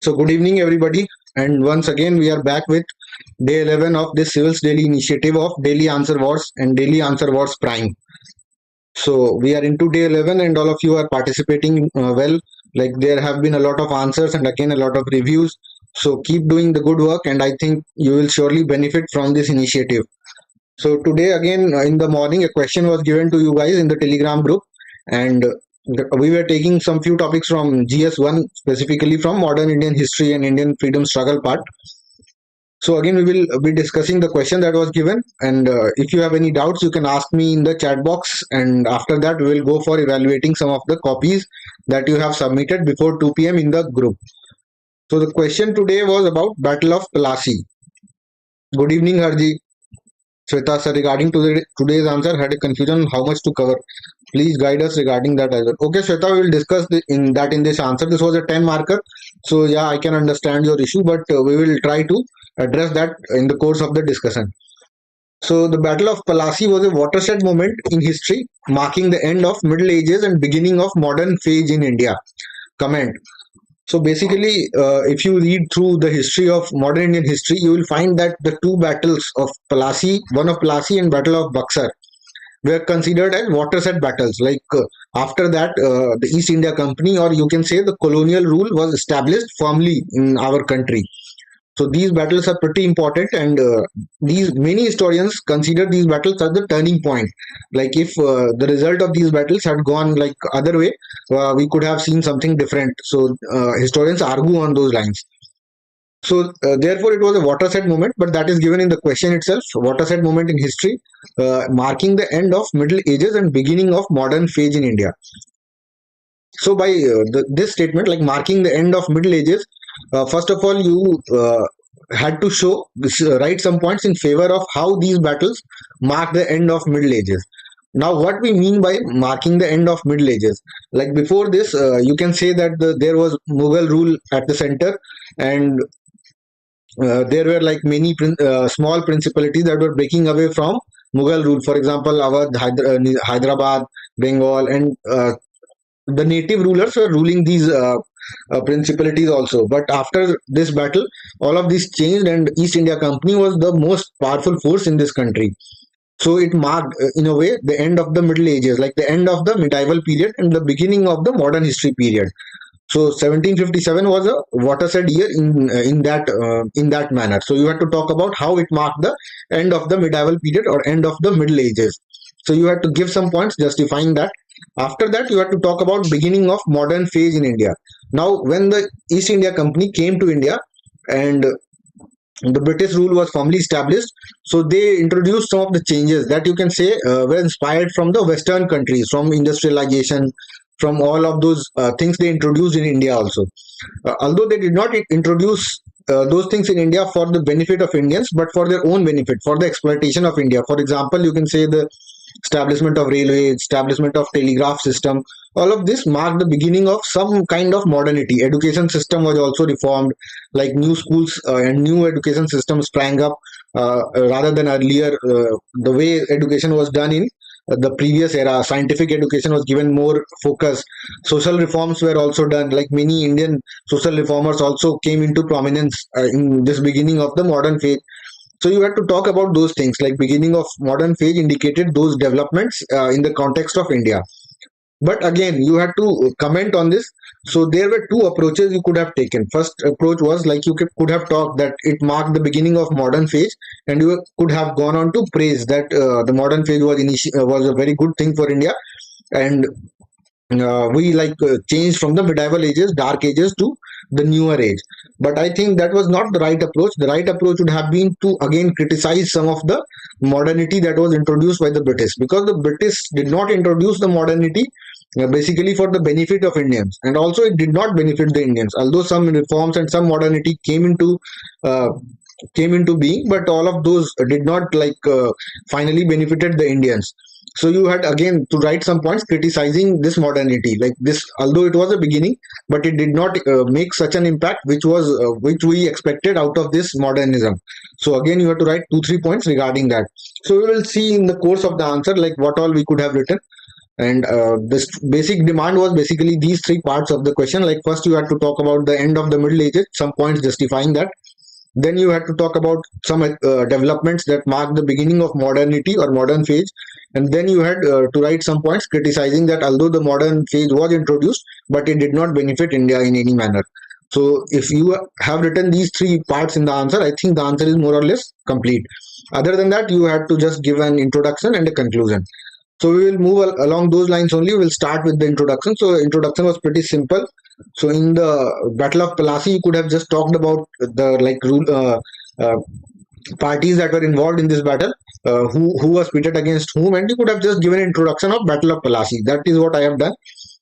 So, good evening, everybody. And once again, we are back with day 11 of this Civils Daily initiative of Daily Answer Wars and Daily Answer Wars Prime. So, we are into day 11, and all of you are participating well. Like, there have been a lot of answers and again a lot of reviews. So, keep doing the good work, and I think you will surely benefit from this initiative. So, today, again, in the morning, a question was given to you guys in the Telegram group, and we were taking some few topics from GS1, specifically from modern Indian history and Indian freedom struggle part. So again, we will be discussing the question that was given, and if you have any doubts, you can ask me in the chat box, and after that, we will go for evaluating some of the copies that you have submitted before 2 p.m. in the group. So the question today was about Battle of Plassey. Good evening, Harji. Shweta sir, regarding to today's answer, had a confusion on how much to cover. Please guide us regarding that as well. Okay, Shweta, we will discuss in this answer. This was a 10 marker, so yeah, I can understand your issue, but we will try to address that in the course of the discussion. So the Battle of Plassey was a watershed moment in history, marking the end of Middle Ages and beginning of modern phase in India. Comment. So basically, if you read through the history of modern Indian history, you will find that the two battles of Plassey, one of Plassey and Battle of Buxar, were considered as watershed battles. Like after that, the East India Company, or you can say the colonial rule, was established firmly in our country. So these battles are pretty important, and these many historians consider these battles as the turning point. Like if the result of these battles had gone like other way, we could have seen something different. So historians argue on those lines. So therefore, it was a watershed moment, but that is given in the question itself. Watershed moment in history, marking the end of Middle Ages and beginning of modern phase in India. So by this statement, like marking the end of Middle Ages, first of all, you had to write some points in favor of how these battles mark the end of Middle Ages. Now, what we mean by marking the end of Middle Ages, like before this, you can say that there was Mughal rule at the center, and there were like many small principalities that were breaking away from Mughal rule. For example, Awadh, Hyderabad, Bengal, and the native rulers were ruling these principalities also. But after this battle, all of this changed, and East India Company was the most powerful force in this country. So it marked, in a way, the end of the Middle Ages, like the end of the medieval period and the beginning of the modern history period. So 1757 was a watershed year in that manner. So you had to talk about how it marked the end of the medieval period or end of the Middle Ages. So you had to give some points justifying that. After that, you had to talk about beginning of modern phase in India. Now, when the East India Company came to India and the British rule was firmly established, so they introduced some of the changes that you can say were inspired from the Western countries, from industrialization, from all of those things they introduced in India also. Although they did not introduce those things in India for the benefit of Indians, but for their own benefit, for the exploitation of India. For example, you can say the establishment of railways, establishment of telegraph system. All of this marked the beginning of some kind of modernity. Education system was also reformed, like new schools and new education systems sprang up rather than earlier. The way education was done in the previous era, scientific education was given more focus. Social reforms were also done, like many Indian social reformers also came into prominence in this beginning of the modern phase. So you had to talk about those things, like beginning of modern phase indicated those developments in the context of India. But again, you had to comment on this. So there were two approaches you could have taken. First approach was like you could have talked that it marked the beginning of modern phase, and you could have gone on to praise that the modern phase was a very good thing for India, and we changed from the medieval ages, dark ages, to the newer age. But I think that was not the right approach. The right approach would have been to again criticize some of the modernity that was introduced by the British, because the British did not introduce the modernity basically for the benefit of Indians, and also it did not benefit the Indians. Although some reforms and some modernity uh, came into being, but all of those did not finally benefited the Indians. So you had again to write some points criticizing this modernity, like this, although it was a beginning, but it did not make such an impact which we expected out of this modernism. So again, you have to write 2-3 points regarding that. So we will see in the course of the answer like what all we could have written. And this basic demand was basically these three parts of the question. Like first, you had to talk about the end of the Middle Ages, some points justifying that. Then you had to talk about some developments that mark the beginning of modernity or modern phase. And then you had to write some points criticizing that although the modern phase was introduced, but it did not benefit India in any manner. So if you have written these three parts in the answer, I think the answer is more or less complete. Other than that, you had to just give an introduction and a conclusion. So we will move along those lines only. We'll start with the introduction. So introduction was pretty simple. So in the Battle of Plassey, you could have just talked about the uh, parties that were involved in this battle, who was pitted against whom, and you could have just given an introduction of Battle of Plassey. That is what I have done.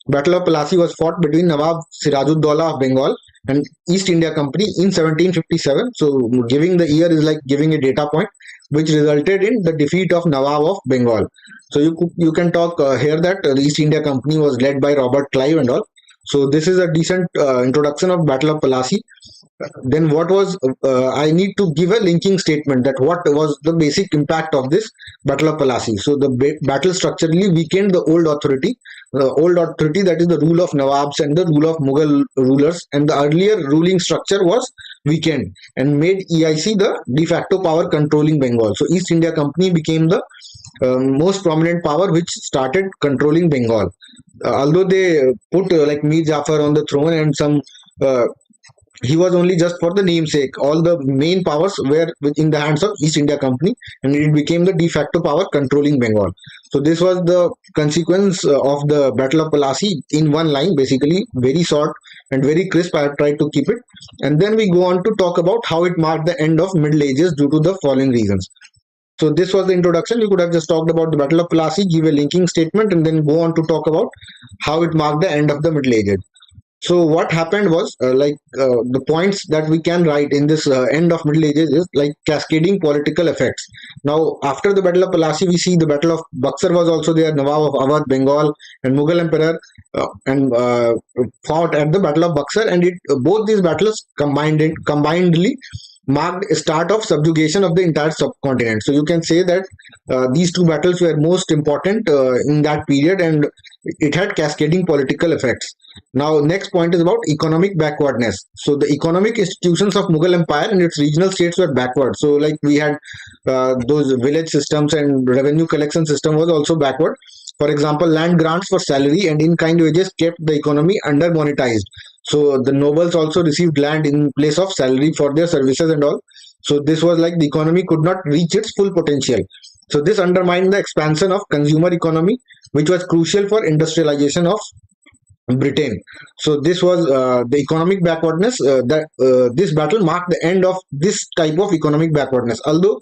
Battle of Plassey was fought between Nawab Sirajuddaulah of Bengal and East India Company in 1757. So giving the year is like giving a data point, which resulted in the defeat of Nawab of Bengal. So you can talk here that the East India Company was led by Robert Clive and all. So this is a decent introduction of Battle of Plassey. Then what was I need to give a linking statement that what was the basic impact of this Battle of Plassey. So the battle structurally weakened the old authority, that is the rule of Nawabs and the rule of Mughal rulers, and the earlier ruling structure was weakened and made EIC the de facto power controlling Bengal. So East India Company became the most prominent power which started controlling Bengal. Although they put like Mir Jafar on the throne and some uh, he was only just for the namesake. All the main powers were in the hands of East India Company, and it became the de facto power controlling Bengal. So this was the consequence of the Battle of Plassey in one line, basically very short and very crisp. I have tried to keep it, and then we go on to talk about how it marked the end of Middle Ages due to the following reasons. So this was the introduction. You could have just talked about the Battle of Plassey, give a linking statement, and then go on to talk about how it marked the end of the Middle Ages. So what happened was the points that we can write in this end of Middle Ages is like cascading political effects. Now after the Battle of Plassey, we see the Battle of Buxar was also there. Nawab of Awadh, Bengal, and Mughal Emperor and fought at the Battle of Buxar, and it both these battles combinedly marked a start of subjugation of the entire subcontinent. So you can say that these two battles were most important in that period, and it had cascading political effects. Now, next point is about economic backwardness. So the economic institutions of Mughal Empire and its regional states were backward. So like we had those village systems, and revenue collection system was also backward. For example, land grants for salary and in-kind wages kept the economy under monetized. So the nobles also received land in place of salary for their services and all. So this was like the economy could not reach its full potential. So this undermined the expansion of consumer economy, which was crucial for industrialization of Britain. So this was the economic backwardness. That this battle marked the end of this type of economic backwardness. Although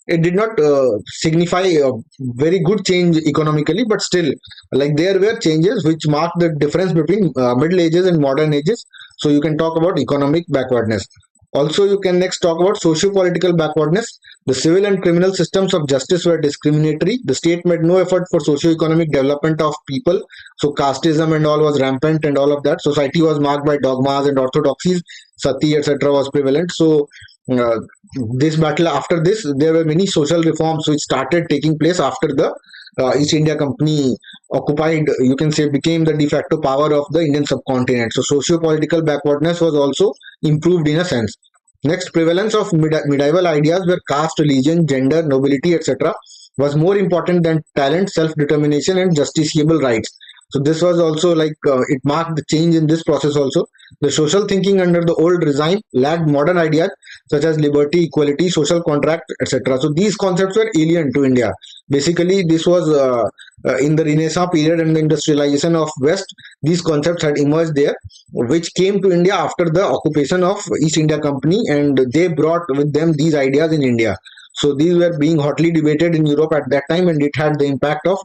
it did not signify a very good change economically, but still, like there were changes which marked the difference between Middle Ages and modern ages. So you can talk about economic backwardness. Also, you can next talk about socio-political backwardness. The civil and criminal systems of justice were discriminatory. The state made no effort for socio-economic development of people. So casteism and all was rampant and all of that. Society was marked by dogmas and orthodoxies. Sati, etc. was prevalent. So uh, this battle, after this, there were many social reforms which started taking place after the East India Company occupied, you can say, became the de facto power of the Indian subcontinent. So socio-political backwardness was also improved in a sense. Next, prevalence of medieval ideas where caste, religion, gender, nobility, etc. was more important than talent, self-determination, and justiciable rights. So this was also like it marked the change in this process also. The social thinking under the old regime lacked modern ideas such as liberty, equality, social contract, etc. So these concepts were alien to India. Basically, this was in the Renaissance period and the industrialization of West. These concepts had emerged there, which came to India after the occupation of East India Company, and they brought with them these ideas in India. So these were being hotly debated in Europe at that time, and it had the impact of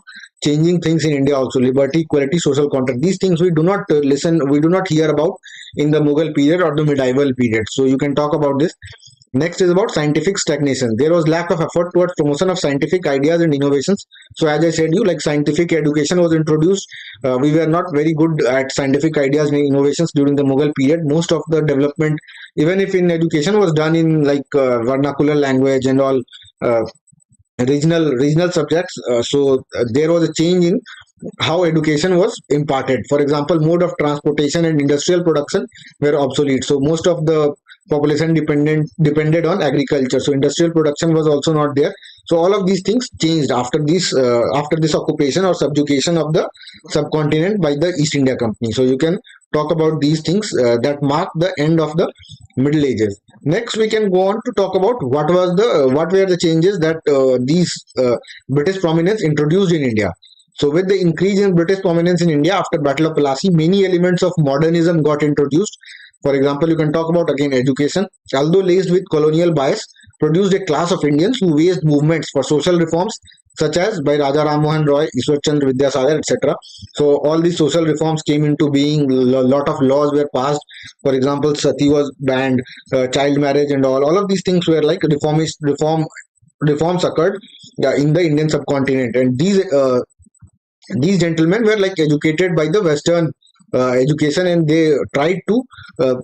changing things in India also. Liberty, equality, social contract. These things we do not we do not hear about in the Mughal period or the medieval period. So you can talk about this. Next is about scientific stagnation. There was lack of effort towards promotion of scientific ideas and innovations. So as I said, you like scientific education was introduced. We were not very good at scientific ideas and innovations during the Mughal period. Most of the development, even if in education, was done in like vernacular language and all. Regional subjects. So there was a change in how education was imparted. For example, mode of transportation and industrial production were obsolete. So most of the population depended on agriculture. So industrial production was also not there. So all of these things changed after this occupation or subjugation of the subcontinent by the East India Company. So you can talk about these things that mark the end of the Middle Ages. Next, we can go on to talk about what were the changes that these British prominence introduced in India. So, with the increase in British prominence in India after Battle of Plassey, many elements of modernism got introduced. For example, you can talk about again education, although laced with colonial bias, produced a class of Indians who waged movements for social reforms, such as by Raja Ram Mohan Roy, Ishwar Chandra Vidyasagar, etc. So all these social reforms came into being. A lot of laws were passed. For example, sati was banned, child marriage, and all of these things were like reforms occurred in the Indian subcontinent, and these gentlemen were like educated by the Western education, and they tried to uh,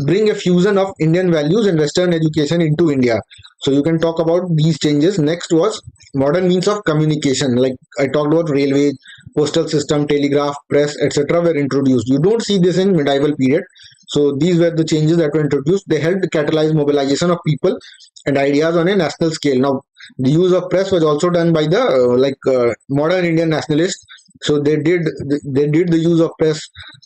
bring a fusion of Indian values and Western education into India. So you can talk about these changes. Next was modern means of communication. Like I talked about railways, postal system, telegraph, press, etc. were introduced. You don't see this in medieval period. So these were the changes that were introduced. They helped catalyze mobilization of people and ideas on a national scale. Now, the use of press was also done by the modern Indian nationalists. So they did the use of press,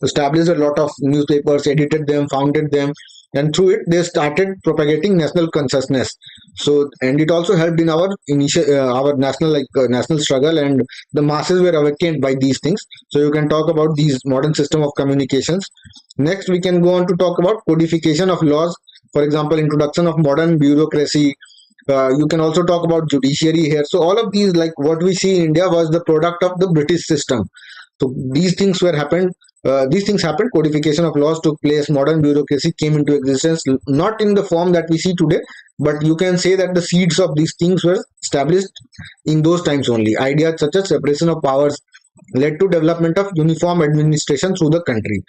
established a lot of newspapers, edited them, founded them, and through it they started propagating national consciousness. So and it also helped in our national struggle, and the masses were awakened by these things. So you can talk about these modern system of communications. Next, we can go on to talk about codification of laws. For example, introduction of modern bureaucracy. You can also talk about judiciary here. So all of these, like what we see in India, was the product of the British system. So these things happened. Codification of laws took place. Modern bureaucracy came into existence, not in the form that we see today, but you can say that the seeds of these things were established in those times only. Ideas such as separation of powers led to development of uniform administration through the country.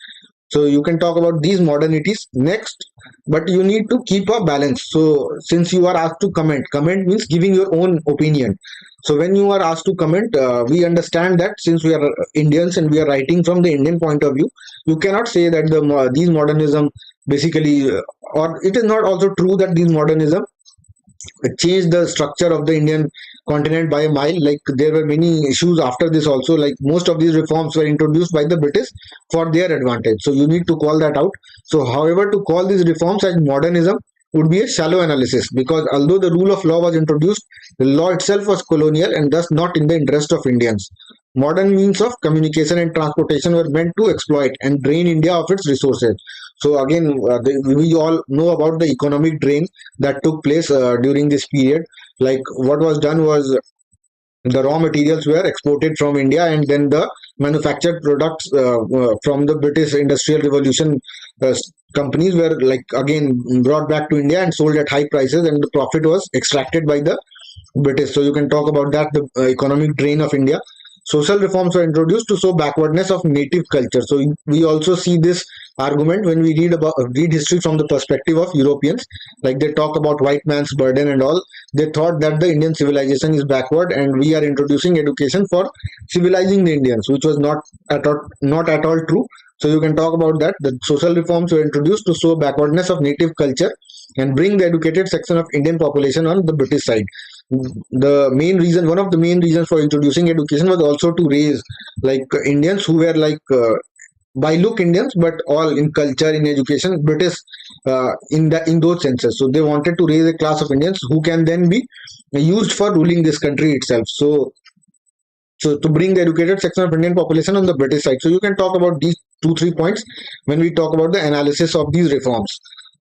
So you can talk about these modernities next, but you need to keep a balance. So since you are asked to comment means giving your own opinion. So when you are asked to comment, we understand that since we are Indians and we are writing from the Indian point of view, you cannot say that these modernism basically, or it is not also true that these modernism changed the structure of the Indian continent by a mile. Like there were many issues after this also. Like most of these reforms were introduced by the British for their advantage. So you need to call that out. So, however, to call these reforms as modernism would be a shallow analysis, because although the rule of law was introduced, the law itself was colonial and thus not in the interest of Indians. Modern means of communication and transportation were meant to exploit and drain India of its resources. So again, we all know about the economic drain that took place during this period. Like what was done was the raw materials were exported from India, and then the manufactured products from the British Industrial Revolution uh, companies were like again brought back to India and sold at high prices, and the profit was extracted by the British. So you can talk about that, the economic drain of India. Social reforms were introduced to show backwardness of native culture. So we also see this argument when we read history from the perspective of Europeans. Like they talk about white man's burden and all. They thought that the Indian civilization is backward, and we are introducing education for civilizing the Indians, which was not at all true. So you can talk about that. The social reforms were introduced to show backwardness of native culture and bring the educated section of Indian population on the British side. One of the main reasons for introducing education was also to raise like Indians who were like by look Indians, but all in culture, in education, British in those senses. So they wanted to raise a class of Indians who can then be used for ruling this country itself. So to bring the educated section of Indian population on the British side. So you can talk about these 2-3 points when we talk about the analysis of these reforms.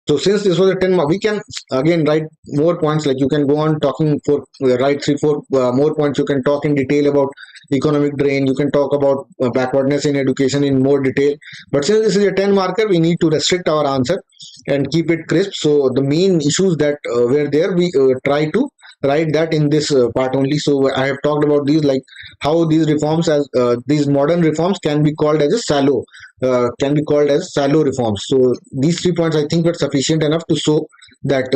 So since this was a 10 mark, we can again write more points. Like you can go on talking for write 3-4 more points. You can talk in detail about economic drain. You can talk about backwardness in education in more detail. But since this is a 10 marker, we need to restrict our answer and keep it crisp. So the main issues that were there, we try to write that in this part only. So I have talked about these, like how these modern reforms can be called as a shallow reforms. So these 3 points I think were sufficient enough to show that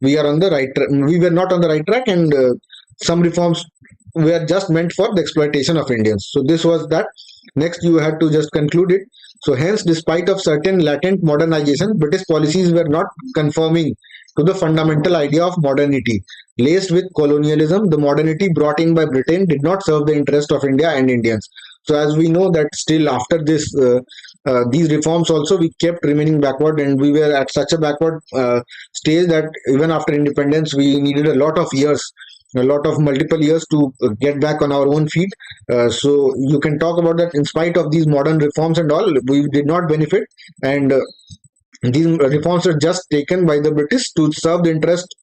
we were not on the right track, and some reforms were just meant for the exploitation of Indians. So this was that. Next, you had to just conclude it. So hence, despite of certain latent modernization, British policies were not conforming to the fundamental idea of modernity. Laced with colonialism, the modernity brought in by Britain did not serve the interest of India and Indians. So as we know that still after this, these reforms also we kept remaining backward, and we were at such a backward stage that even after independence we needed a lot of multiple years to get back on our own feet. So you can talk about that in spite of these modern reforms and all, we did not benefit, and these reforms were just taken by the British to serve the interest,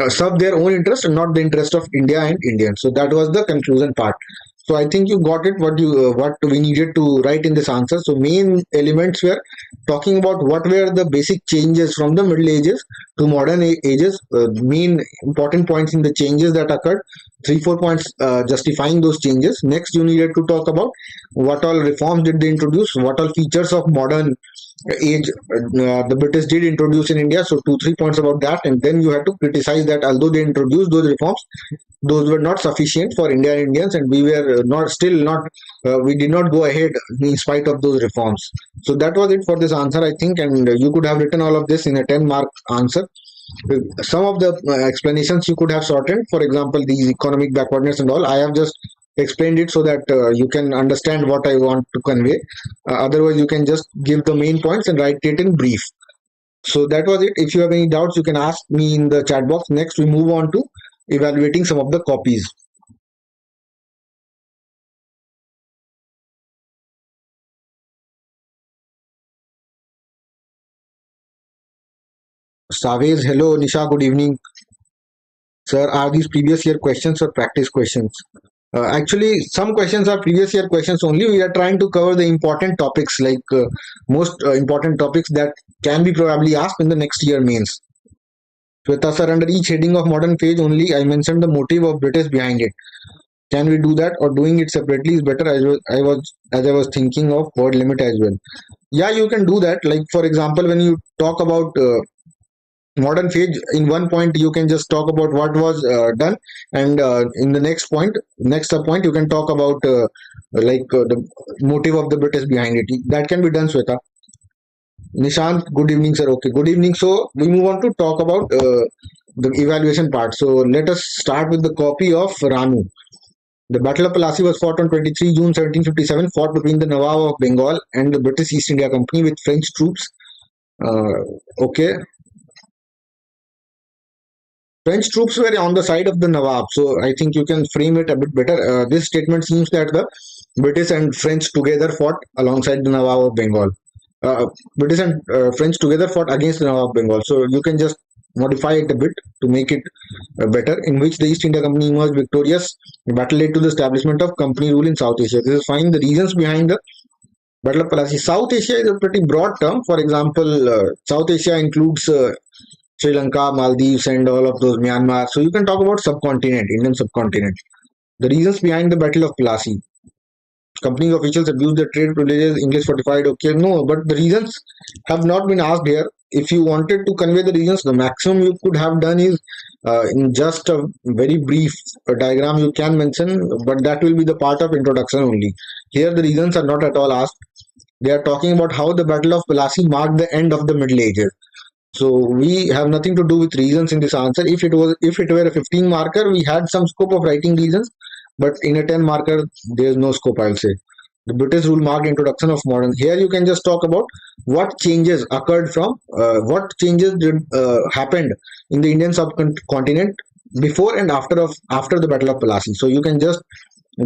serve their own interest and not the interest of India and Indians. So that was the conclusion part. So I think you got it. What we needed to write in this answer. So main elements were talking about what were the basic changes from the Middle Ages to modern ages. Main important points in the changes that occurred. 3 4 points justifying those changes. Next, you needed to talk about what all reforms did they introduce, what all features of modern age the British did introduce in India. So 2 3 points about that, and then you had to criticize that although they introduced those reforms, those were not sufficient for India and Indians, and we were not still not we did not go ahead in spite of those reforms. So that was it for this answer, I think, and you could have written all of this in a 10-mark answer. Some of the explanations you could have shortened, for example, these economic backwardness and all. I have just explained it so that you can understand what I want to convey. Otherwise, you can just give the main points and write it in brief. So that was it. If you have any doubts, you can ask me in the chat box. Next, we move on to evaluating some of the copies. Savez, hello. Nisha, good evening. Sir, are these previous year questions or practice questions? Actually, some questions are previous year questions only. We are trying to cover the important topics, like most important topics that can be probably asked in the next year mains. Shweta sir, under each heading of modern page only, I mentioned the motive of British behind it. Can we do that, or doing it separately is better? As I was thinking of word limit as well. Yeah, you can do that. Like for example, when you talk about modern phase, in one point you can just talk about what was done, and in the next point you can talk about the motive of the British behind it. That can be done, Sweta. Nishant, good evening, sir. Okay, good evening. So we move on to talk about the evaluation part. So let us start with the copy of Ranu. The Battle of Plassey was fought on 23 June 1757, fought between the Nawab of Bengal and the British East India Company with French troops. Okay, French troops were on the side of the Nawab, so I think you can frame it a bit better. This statement seems that the British and French together fought alongside the Nawab of Bengal. British and French together fought against the Nawab of Bengal. So you can just modify it a bit to make it better. In which the East India Company emerged victorious. The battle led to the establishment of company rule in South Asia. This is fine. The reasons behind the Battle of Plassey. South Asia is a pretty broad term. For example, South Asia includes Sri Lanka, Maldives, and all of those, Myanmar. So you can talk about subcontinent, Indian subcontinent. The reasons behind the Battle of Plassey. Company officials abused their trade privileges, English fortified. Okay, no, but the reasons have not been asked here. If you wanted to convey the reasons, the maximum you could have done is in just a very brief diagram you can mention, but that will be the part of introduction only. Here, the reasons are not at all asked. They are talking about how the Battle of Plassey marked the end of the Middle Ages. So we have nothing to do with reasons in this answer. If it were a 15 marker, we had some scope of writing reasons, but in a 10 marker, there is no scope, I'll say. The British rule marked introduction of modern. Here you can just talk about what changes occurred from, what changes did happened in the Indian subcontinent before and after the Battle of Plassey. So you can just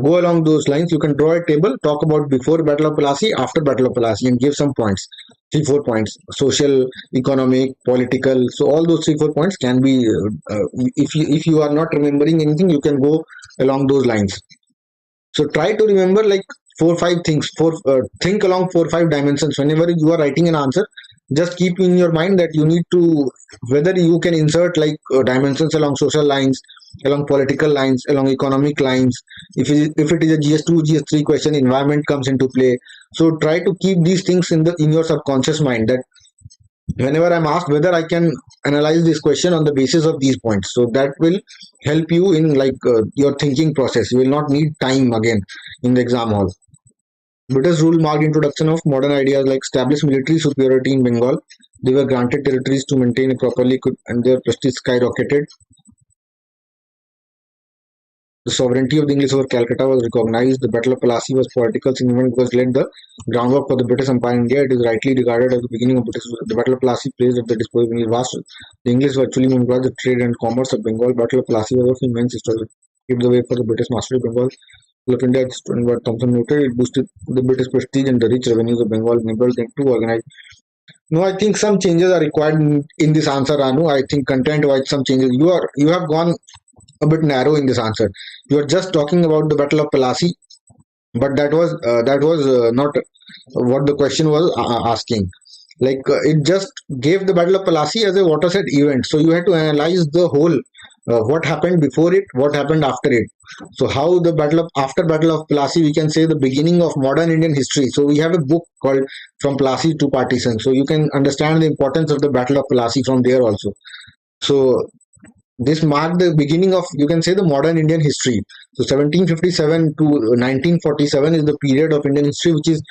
go along those lines. You can draw a table, talk about before Battle of Plassey, after Battle of Plassey, and give some points. 3 4 points: social, economic, political. So all those 3 4 points can be. If you are not remembering anything, you can go along those lines. So try to remember like 4 5 things. Think along 4 5 dimensions whenever you are writing an answer. Just keep in your mind that you need to whether you can insert like dimensions along social lines, along political lines, along economic lines. If it is a GS2 GS3 question, environment comes into play. So try to keep these things in your subconscious mind, that whenever I'm asked whether I can analyze this question on the basis of these points. So that will help you in your thinking process. You will not need time again in the exam hall. British rule marked introduction of modern ideas like established military superiority in Bengal. They were granted territories to maintain it properly, and their prestige skyrocketed. The sovereignty of the English over Calcutta was recognized. The Battle of Plassey was political significant because it laid the groundwork for the British Empire in India. It is rightly regarded as the beginning of British. The Battle of Plassey placed at the disposal of English vast. The English virtually monopolized the trade and commerce of Bengal. Battle of Plassey was of immense history. It paved the way for the British mastery of Bengal. Of India, what Thompson noted, it boosted the British prestige and the rich revenues of Bengal, enabled them to organize. No, I think some changes are required in this answer, Anu. I think content-wise, some changes. You have gone a bit narrow in this answer. You are just talking about the Battle of Plassey, but that was not what the question was asking. It just gave the Battle of Plassey as a watershed event, so you had to analyze the whole, what happened before it, what happened after it. So how the Battle of Plassey, we can say the beginning of modern Indian history. So we have a book called From Plassey to Partition, so you can understand the importance of the Battle of Plassey from there also. So this marked the beginning of, you can say, the modern Indian history. So 1757 to 1947 is the period of Indian history which is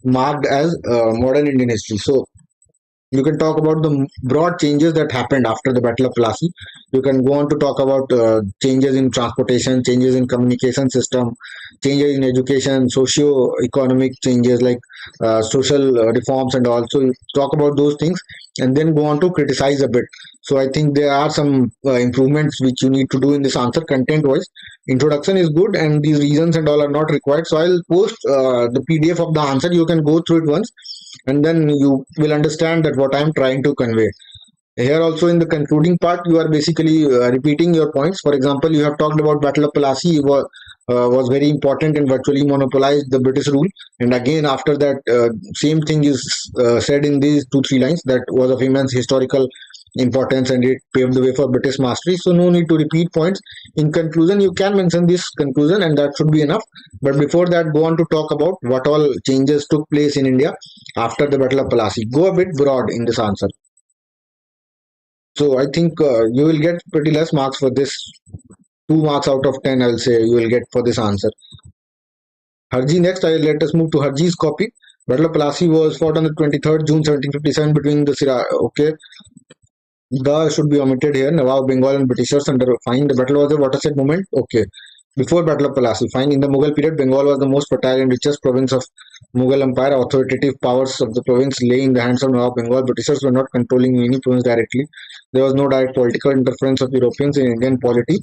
marked as modern Indian history. So you can talk about the broad changes that happened after the Battle of Plassey. You can go on to talk about changes in transportation, changes in communication system, changes in education, socio-economic changes like social reforms and all. So you talk about those things and then go on to criticize a bit. So I think there are some improvements which you need to do in this answer content-wise. Introduction is good and these reasons and all are not required. So I'll post the PDF of the answer. You can go through it once and then you will understand that what I'm trying to convey. Here also in the concluding part, you are basically repeating your points. For example, you have talked about Battle of Plassey was very important and virtually monopolized the British rule. And again, after that, same thing is said in these two three lines that was of immense historical importance and it paved the way for British mastery. So no need to repeat points. In conclusion, you can mention this conclusion and that should be enough. But before that, go on to talk about what all changes took place in India after the Battle of Plassey. Go a bit broad in this answer. So I think you will get pretty less marks for this. 2 marks out of 10, I'll say you will get for this answer. Harji next. Let us move to Harji's copy. Battle of Plassey was fought on the 23rd June 1757 between the Okay, the should be omitted here. Nawab Bengal and Britishers under fine. The battle was a watershed moment. Okay. Before Battle of Plassey, fine. In the Mughal period, Bengal was the most fertile and richest province of Mughal Empire. Authoritative powers of the province lay in the hands of Nawab Bengal. Britishers were not controlling any province directly. There was no direct political interference of Europeans in Indian polity.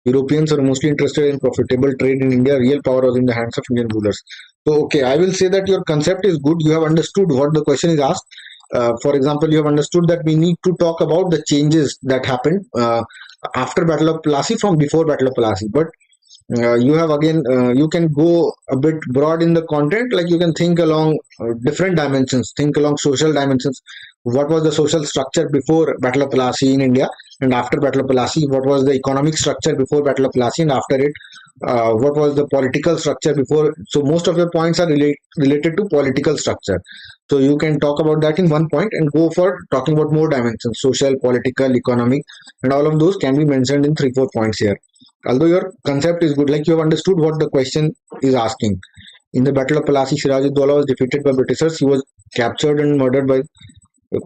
Europeans were mostly interested in profitable trade in India. Real power was in the hands of Indian rulers. So, okay, I will say that your concept is good. You have understood what the question is asked. For example, you have understood that we need to talk about the changes that happened after Battle of Plassey from before Battle of Plassey. But you have again, you can go a bit broad in the content, like you can think along different dimensions, think along social dimensions. What was the social structure before Battle of Plassey in India, and after Battle of Plassey? What was the economic structure before Battle of Plassey, and after it? What was the political structure before? So most of your points are related to political structure. So you can talk about that in one point and go for talking about more dimensions: social, political, economic, and all of those can be mentioned in 3 4 points here. Although your concept is good, like you have understood what the question is asking. In the Battle of Plassey, Siraj-ud-Dowla was defeated by Britishers. He was captured and murdered by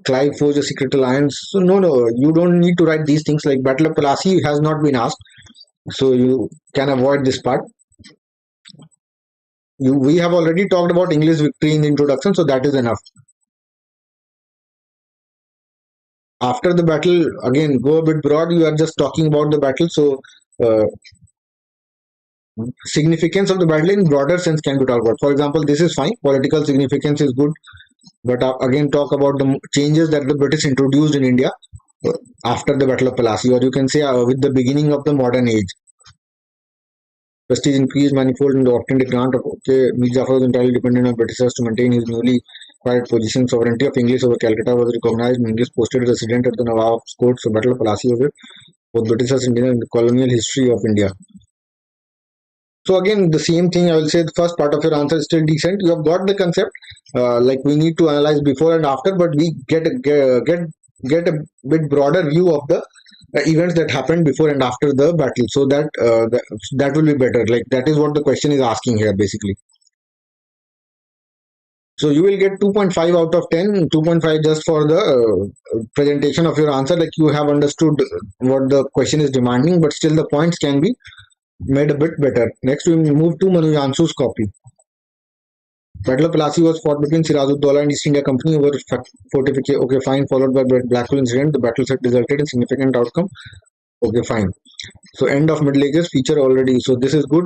Clive forged a secret alliance. So no, you don't need to write these things. Like Battle of Plassey has not been asked, so you can avoid this part. We have already talked about English victory in the introduction, so that is enough. After the battle, again, go a bit broad. You are just talking about the battle, so uh, significance of the battle in broader sense can be talked about. For example, this is fine. Political significance is good, but again, talk about the changes that the British introduced in India after the Battle of Plassey, or you can say with the beginning of the modern age. Prestige increased manifold and obtained a grant of Mir Jafar was entirely dependent on Britishers to maintain his newly acquired position. Sovereignty of English over Calcutta was recognized. English posted resident at the Nawab's court. So Battle of Plassey was it. Both Britishers and Indian in the colonial history of India. So again, the same thing. I will say the first part of your answer is still decent. You have got the concept. Like we need to analyze before and after, but we get a bit broader view of the events that happened before and after the battle. So that will be better. Like that is what the question is asking here, basically. So you will get 2.5 out of 10, 2.5 just for the presentation of your answer. Like you have understood what the question is demanding, but still the points can be made a bit better. Next, we move to Manujansu's copy. Battle of Plassey was fought between Sirajuddaulah and East India Company over fortification. Okay, fine. Followed by Blackpool incident. The battle set resulted in significant outcome. Okay, fine. So end of Middle Ages feature already. So this is good.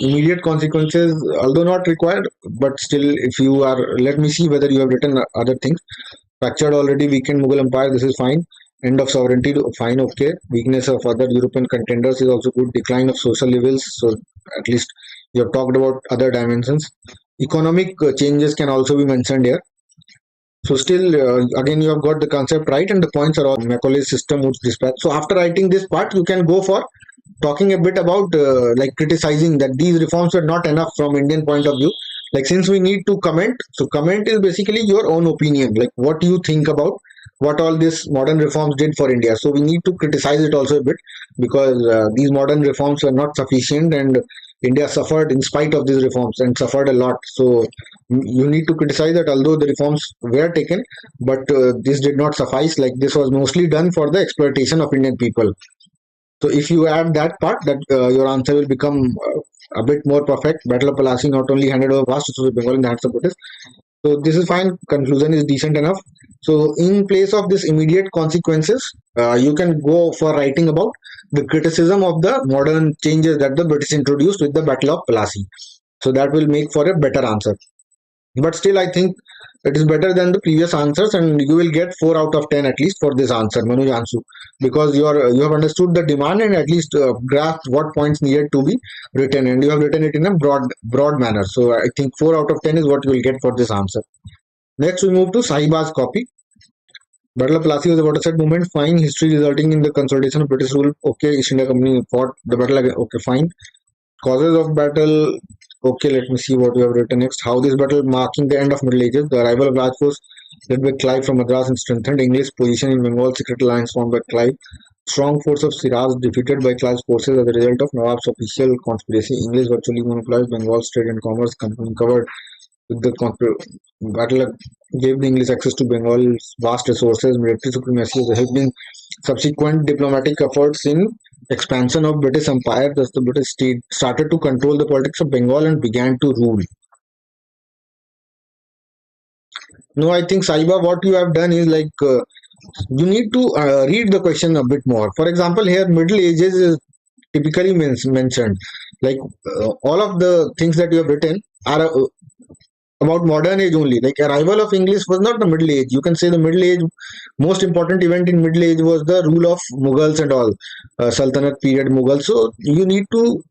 Immediate consequences, although not required, but still, if you are, let me see whether you have written other things. Fractured already, weakened Mughal Empire. This is fine. End of sovereignty, fine, okay. Weakness of other European contenders is also good. Decline of social levels. So at least you have talked about other dimensions. Economic changes can also be mentioned here. So still, again, you have got the concept right, and the points are all Macaulay's system would dispatch. So after writing this part, you can go for talking a bit about like criticizing that these reforms were not enough from Indian point of view. Like since we need to comment, so comment is basically your own opinion, like what you think about what all these modern reforms did for India. So we need to criticize it also a bit because these modern reforms were not sufficient and India suffered in spite of these reforms and suffered a lot. So you need to criticize that although the reforms were taken, but this did not suffice. Like this was mostly done for the exploitation of Indian people. So if you add that part, that your answer will become a bit more perfect. Battle of Plassey not only handed over vast resources of Bengal in the hands of British. So this is fine. Conclusion is decent enough. So in place of this immediate consequences, you can go for writing about the criticism of the modern changes that the British introduced with the Battle of Plassey. So that will make for a better answer. But still, I think it is better than the previous answers, and you will get 4 out of 10 at least for this answer, Manoj Ansu, because you have understood the demand and at least grasped what points needed to be written, and you have written it in a broad manner. So I think 4 out of 10 is what you will get for this answer. Next, we move to Sahiba's copy. Battle of Plassey was a watershed movement. Fine. History resulting in the consolidation of British rule. Okay. East India Company fought the battle again. Okay, fine. Causes of battle. Okay, let me see what we have written next. How this battle marking the end of Middle Ages. The arrival of large force led by Clive from Madras and strengthened English position in Bengal. Secret alliance formed by Clive. Strong force of Siraz defeated by Clive's forces as a result of Nawab's official conspiracy. English virtually monopolized Bengal's trade and commerce. Company covered with the battle gave the English access to Bengal's vast resources. Military supremacy was helping subsequent diplomatic efforts in expansion of British Empire. Thus, the British state started to control the politics of Bengal and began to rule. No, I think Saiba, what you have done is like you need to read the question a bit more. For example, here Middle Ages is typically mentioned. Like all of the things that you have written are about modern age only. Like arrival of English was not the Middle Age. You can say the Middle Age most important event in Middle Age was the rule of Mughals and all Sultanate period Mughals. So you need to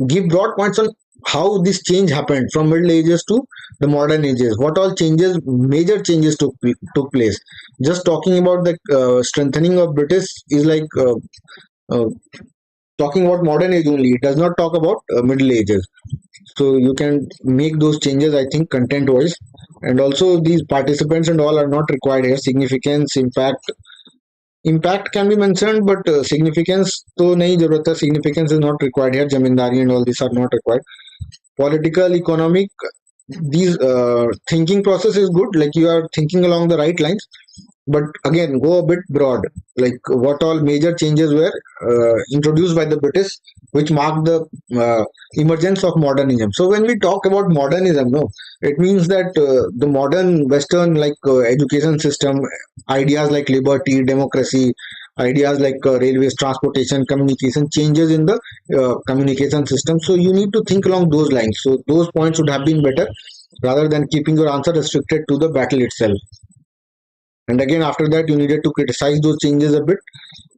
give broad points on how this change happened from Middle Ages to the modern ages. What all changes, major changes took place. Just talking about the strengthening of British is like uh, talking about modern age only. It does not talk about Middle Ages. So you can make those changes, I think, content wise. And also these participants and all are not required here. Significance, impact can be mentioned, but significance to nahi zarurat hai. Significance is not required here. Jamindari and all these are not required. Political, economic, these thinking process is good. Like you are thinking along the right lines, but again go a bit broad, like what all major changes were introduced by the British which marked the emergence of modernism. So when we talk about modernism, no, it means that the modern western like education system, ideas like liberty, democracy, ideas like railways, transportation, communication, changes in the communication system. So you need to think along those lines. So those points would have been better rather than keeping your answer restricted to the battle itself. And again, after that, you needed to criticize those changes a bit.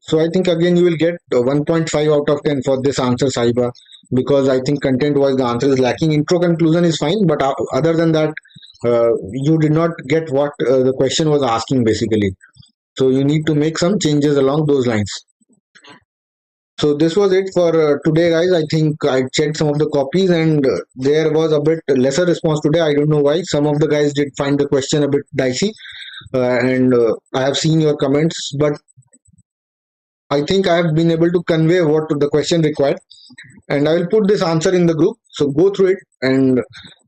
So I think again you will get 1.5 out of 10 for this answer, Saiba, because I think content-wise the answer is lacking. Intro conclusion is fine, but other than that, you did not get what the question was asking basically. So you need to make some changes along those lines. So this was it for today, guys. I think I checked some of the copies, and there was a bit lesser response today. I don't know why. Some of the guys did find the question a bit dicey, and I have seen your comments, but I think I have been able to convey what the question required, and I will put this answer in the group. So go through it and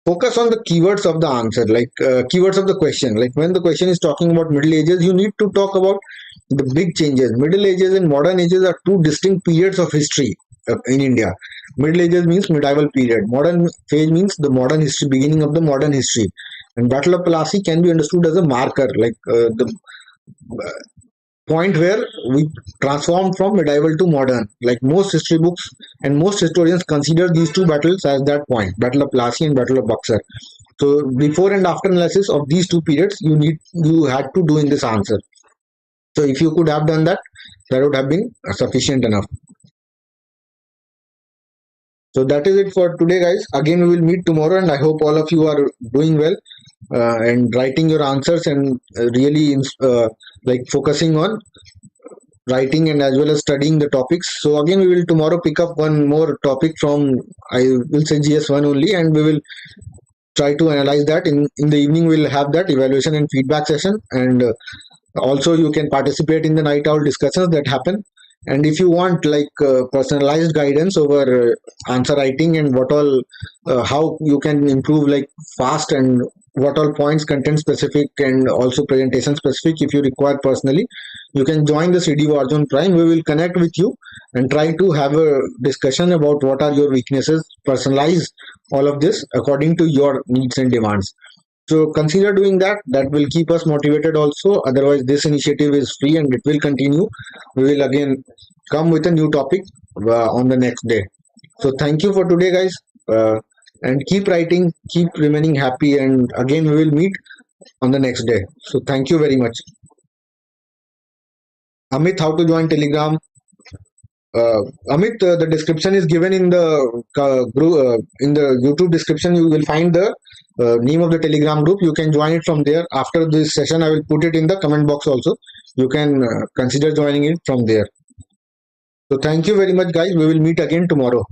focus on the keywords of the answer, like keywords of the question. Like when the question is talking about Middle Ages, you need to talk about the big changes. Middle Ages and Modern Ages are two distinct periods of history in India. Middle Ages means medieval period. Modern phase means the modern history, beginning of the modern history. And Battle of Plassey can be understood as a marker, like the point where we transformed from medieval to modern. Like most history books and most historians consider these two battles as that point, Battle of Plassey and Battle of Buxar. So before and after analysis of these two periods, you had to do in this answer. So if you could have done that, that would have been sufficient enough. So that is it for today, guys. Again, we will meet tomorrow, and I hope all of you are doing well and writing your answers and really like focusing on writing and as well as studying the topics. So again, we will tomorrow pick up one more topic from, I will say, GS1 only, and we will try to analyze that. In the evening, we'll have that evaluation and feedback session, and also you can participate in the night owl discussions that happen. And if you want like personalized guidance over answer writing and what all how you can improve like fast, and what all points content specific and also presentation specific, if you require personally, you can join the CD Warzone Prime. We will connect with you and try to have a discussion about what are your weaknesses, personalize all of this according to your needs and demands. So consider doing that. That will keep us motivated also. Otherwise, this initiative is free and it will continue. We will again come with a new topic on the next day. So thank you for today, guys. And keep writing, keep remaining happy. And again, we will meet on the next day. So thank you very much. Amit, how to join Telegram? Amit, the description is given in the group, in the YouTube description. You will find the name of the Telegram group. You can join it from there. After this session, I will put it in the comment box also. You can consider joining it from there. So thank you very much, guys. We will meet again tomorrow.